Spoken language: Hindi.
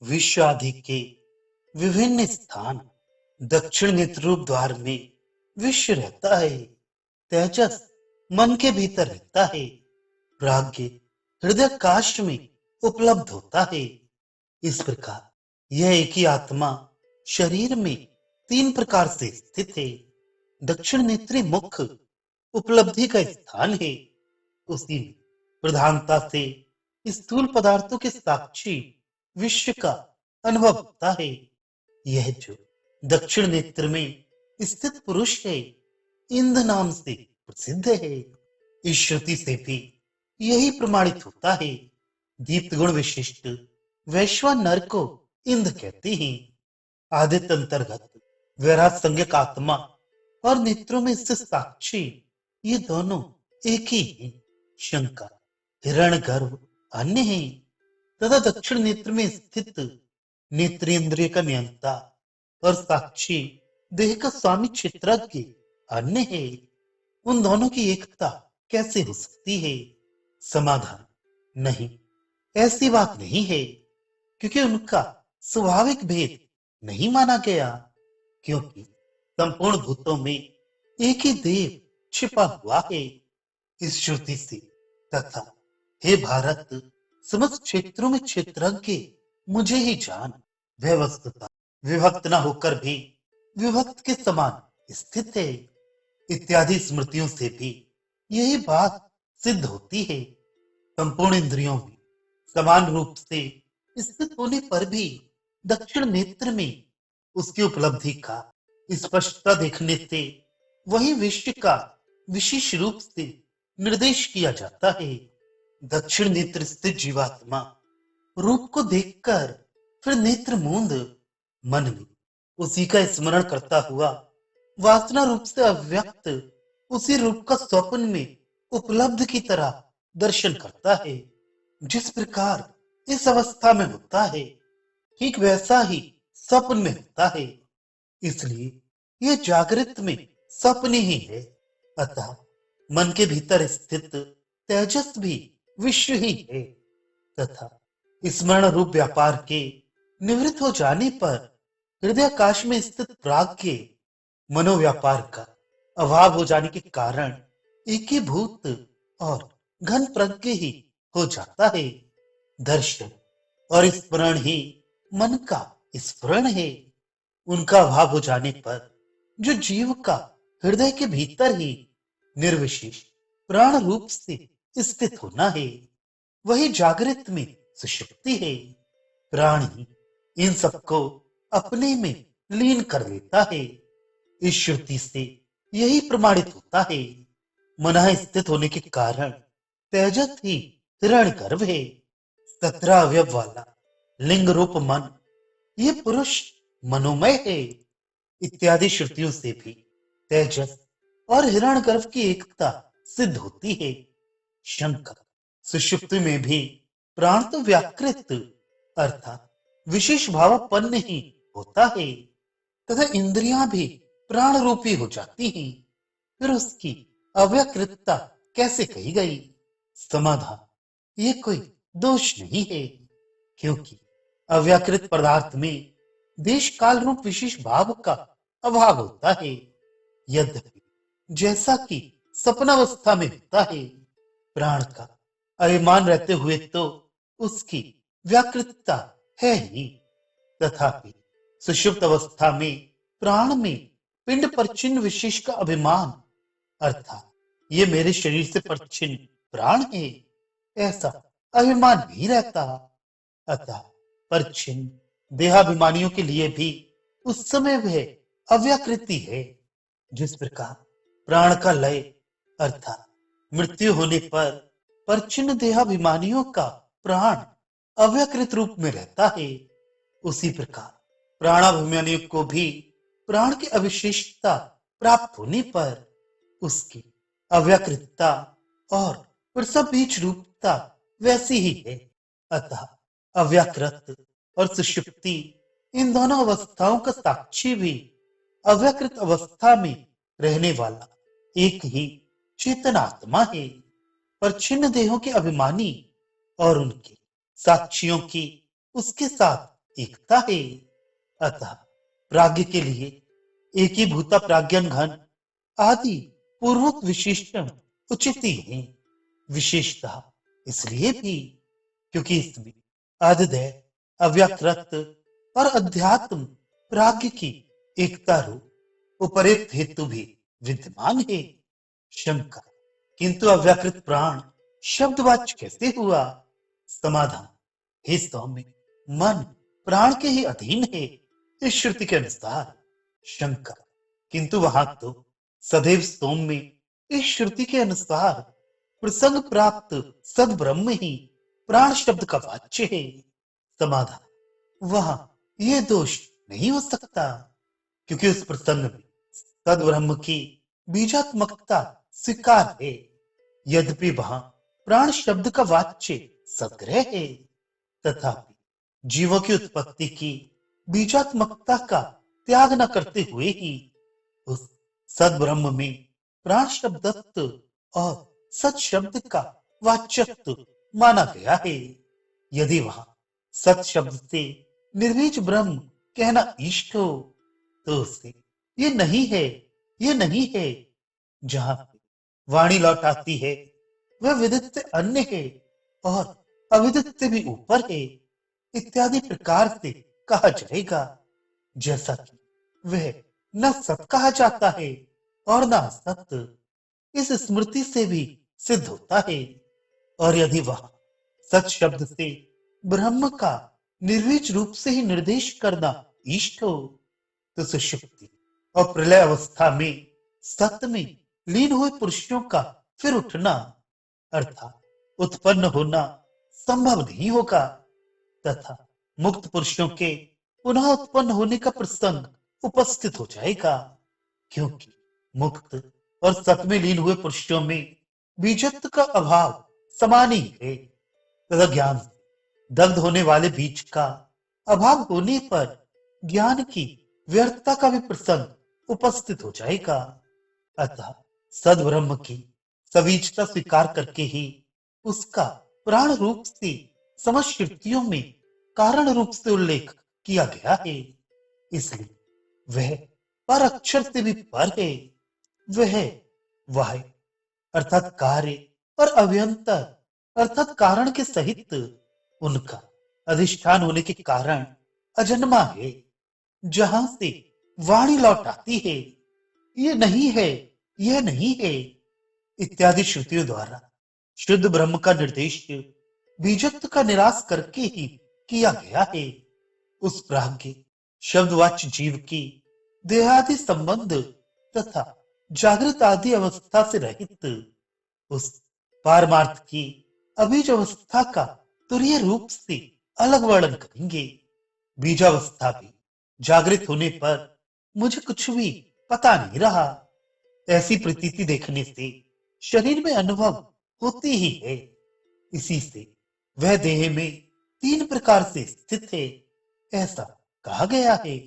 विश्व आदि के विभिन्न स्थान दक्षिण नेत्रूप द्वार में विश्व रहता है। तेजस मन के भीतर रहता है। प्राज्ञ हृदय काश में उपलब्ध होता है। इस प्रकार यह एक ही आत्मा शरीर में तीन प्रकार से स्थित है। दक्षिण नेत्री मुख्य उपलब्धि का स्थान है। उसी में प्रधानता से स्थूल पदार्थों के साक्षी विश्व का अनुभव होता है। यह जो दक्षिण नेत्र में स्थित पुरुष है, इंद्र नाम से प्रसिद्ध है। इस श्रुति से भी यही प्रमाणित होता है। दीप्त गुण विशिष्ट वैश्वानर को इंद्र कहते हैं। आदित्य अंतर्गत वैराट संज्ञक आत्मा और नेत्रों में स्थित साक्षी, ये दोनों एक ही हैं। शंकर हिरण गर्भ अन्य है तथा दक्षिण नेत्र में स्थित नेत्रेंद्रिय का नियंता और साक्षी देह का स्वामी क्षेत्रज्ञ अन्य है। उन दोनों की एकता कैसे हो सकती है? समाधान नहीं, ऐसी बात नहीं है, क्योंकि उनका स्वाभाविक भेद नहीं माना गया। क्योंकि संपूर्ण भूतों में एक ही देव छिपा हुआ है। इस श्रुति से तथा हे भारत, समस्त क्षेत्रों में क्षेत्रज्ञ मुझे ही जान, वह वस्तुतः विभक्त न होकर भी विभक्त के समान स्थित है इत्यादि स्मृतियों से भी यही बात सिद्ध होती है। संपूर्ण इंद्रियों में समान रूप से स्थित होने पर भी दक्षिण नेत्र में उसकी उपलब्धि का स्पष्टता देखने से वही विश्व का विशेष रूप से निर्देश किया जाता है। दक्षिण नेत्र स्थित जीवात्मा रूप को देखकर फिर नेत्र मूंद मन में उसी का स्मरण करता हुआ वासना रूप से अव्यक्त उसी रूप का स्वप्न में उपलब्ध की तरह दर्शन करता है। जिस प्रकार इस अवस्था में होता है, ठीक वैसा ही स्वप्न में होता है। इसलिए यह जागृत में स्वप्न ही है। अतः मन के भीतर स्थित तेजस भी विश्व ही है तथा स्मरण रूप व्यापार के निवृत्त हो जाने पर हृदयाकाश में स्थित प्राज्ञ मनोव्यापार का अभाव हो जाने के कारण एकीभूत और घन प्रज्ञ ही हो जाता है। दर्शन और स्मरण ही मन का स्फुरण है। उनका अभाव हो जाने पर जो जीव का हृदय के भीतर ही निर्विशेष प्राण रूप से स्थित होना है, वही जागृत में सुषुप्ति है। प्राण ही इन सबको अपने में लीन कर लेता है। इस श्रुति से यही प्रमाणित होता है। मन स्थित होने के कारण तेजस ही हिरण्यगर्भ है। 17 अवयव वाला लिंग रूप मन, ये पुरुष मनोमय है इत्यादि श्रुतियों से भी तेजस और हिरण्यगर्भ की एकता सिद्ध होती है। शंकर सुषुप्ति में भी प्राण तो व्याकृत अर्थात विशेष भावापन्न ही होता है तथा इंद्रियां भी प्राण रूपी हो जाती हैं। फिर उसकी अव्याकृतता कैसे कही गई? समाधान, ये कोई दोष नहीं है, क्योंकि अव्याकृत पदार्थ में देश काल रूप विशेष भाव का अभाव होता है। यद्यपि जैसा कि सपनावस्था में होता है, प्राण का अभिमान रहते हुए तो उसकी व्याकृतता है ही, तथापि सुषुप्त अवस्था में प्राण में पिंड परचिन्न विशेष का अभिमान अर्थात ये मेरे शरीर से परचिन्न प्राण है, ऐसा अभिमान नहीं रहता। अतः परचिन्न देहाभिमानियों के लिए भी उस समय वह अव्याकृति है। जिस प्रकार प्राण का लय अर्थात मृत्यु होने पर परचिन्न देहाभिमानियों का प्राण अव्याकृत रूप में रहता है, उसी प्रकार प्राणाभिमानियों को भी प्राण की अविशेषता प्राप्त होने पर उसकी अव्याकृतता और प्रसव बीज रूपता वैसी ही है। अतः अव्याकृत और सुषुप्ति, इन दोनों अवस्थाओं का साक्षी भी अव्याकृत अवस्था में रहने वाला एक ही चेतन आत्मा है। पर छिन्न देहों के अभिमानी और उनके साक्षियों की उसके साथ एकता है। अतः प्राज्ञ के लिए एक ही भूता प्राज्ञन घन आदि पूर्वोक्त विशेषण उचित ही है। विशेषता इसलिए भी क्योंकि इसमें आदिदेव, अव्यकृत और अध्यात्म प्राज्ञ की एकता रूप उपयुक्त हेतु भी विद्यमान है। शंका, किंतु अव्यकृत प्राण शब्दवाच्य कैसे हुआ? समाधान, हे सौम्य, मन प्राण के ही अधीन है इस श्रुति के अनुसार। शंका, किंतु वहां तो सदैव सौम्य इस श्रुति के अनुसार प्रसंग प्राप्त सद ब्रह्म ही प्राण शब्द का वाच्य है। समाधान, वहां ये दोष नहीं हो सकता, क्योंकि उस प्रसंग में सद ब्रह्म की बीजात्मकता स्वीकार है। यद्यपि वहां प्राण शब्द का वाच्य सदग्रह है, तथापि जीवों की उत्पत्ति की बीजात्मकता का त्याग न करते हुए ही उस सद ब्रह्म में प्राण शब्दत्व और सत शब्द का वाच्यत्व माना गया है। यदि वहां सत शब्द से निर्बीज ब्रह्म कहना इष्ट हो, तो उसे ये नहीं है, ये नहीं है। जहां पे वाणी लौट आती है वह विदित से अन्य है और अविदित से भी ऊपर है, इत्यादि प्रकार से कहा जाएगा। जैसा कि वह न सत कहा जाता है और न असत, इस स्मृति से भी सिद्ध होता है। और यदि वह सच शब्द से ब्रह्म का निर्विच रूप से ही निर्देश करना इष्ट हो, तो सुषुप्ति और प्रलय अवस्था में सत्य में लीन हुए पुरुषों का फिर उठना अर्थात उत्पन्न होना संभव नहीं होगा, तथा मुक्त पुरुषों के पुनः उत्पन्न होने का प्रसंग उपस्थित हो जाएगा, क्योंकि मुक्त और सत में लीन हुए पुरुषों में बीजत्व का अभाव समान ही है, तथा ज्ञान से दग्ध होने वाले बीज का अभाव होने पर ज्ञान की व्यर्थता का भी प्रसंग उपस्थित हो जाएगा। अतः सद ब्रह्म की सवीचता स्वीकार करके ही उसका प्राण रूप से समस्त श्रुतियों में कारण रूप से उल्लेख किया गया है। इसलिए वह पर अक्षर से भी पर है। वह वाह अर्थात कार्य और अव्यंतर अर्थात कारण के सहित उनका अधिष्ठान होने के कारण अजन्मा है। जहां से वाणी लौट आती है, ये नहीं है, यह नहीं है इत्यादि श्रुतियों द्वारा शुद्ध ब्रह्म का निर्देश बीजत्व का निराश करके ही किया गया है। उस प्राज्ञ शब्दवाच्य जीव की देहादि संबंध तथा जागृत आदि अवस्था से रहित उस पारमार्थ की अबीज अवस्था का तुरीय रूप से अलग वर्णन करेंगे। बीजावस्था भी जागृत होने पर मुझे कुछ भी पता नहीं रहा, ऐसी प्रतीति देखने से शरीर में अनुभव होती ही है। इसी से वह देह में तीन प्रकार से स्थित है, ऐसा कहा गया है।